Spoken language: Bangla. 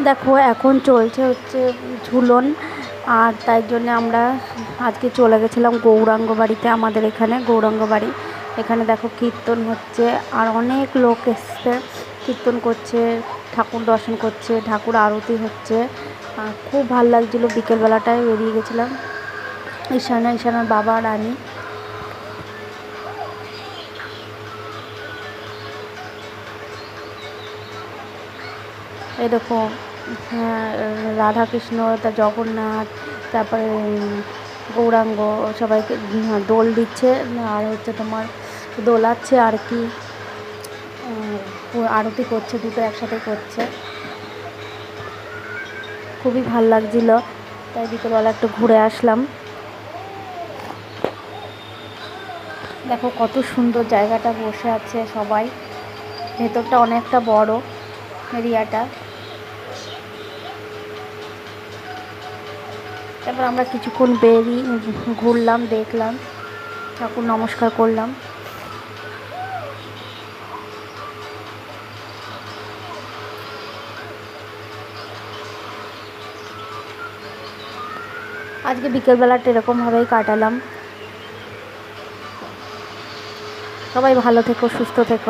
দেখো এখন চলছে হচ্ছে ঝুলন, আর তাই জন্যে আমরা আজকে চলে গেছিলাম গৌরাঙ্গ বাড়িতে। আমাদের এখানে গৌরাঙ্গ বাড়ি, এখানে দেখো কীর্তন হচ্ছে আর অনেক লোক এসছে, কীর্তন করছে, ঠাকুর দর্শন করছে, ঠাকুর আরতি হচ্ছে। খুব ভাল লাগছিলো। বিকেলবেলাটায় বেরিয়ে গেছিলাম ঈশানার বাবা আর আমি। এই দেখো, হ্যাঁ, রাধাকৃষ্ণ, তা জগন্নাথ, তারপরে গৌরাঙ্গ সবাইকে দোল দিচ্ছে, আর হচ্ছে তোমার দোলাচ্ছে আর কি, আরতি করছে, দুটো একসাথে করছে। খুবই ভাল লাগছিলো, তাই বিকেলবেলা একটু ঘুরে আসলাম। দেখো কত সুন্দর জায়গাটা, বসে আছে সবাই, ভেতরটা অনেকটা বড় এরিয়াটা। তারপর আমরা কিছুক্ষণ বেরিয়ে ঘুরলাম, দেখলাম, ঠাকুর নমস্কার করলাম। আজকে বিকেলবেলাটা এরকমভাবেই কাটালাম। সবাই ভালো থেকো, সুস্থ থেকো।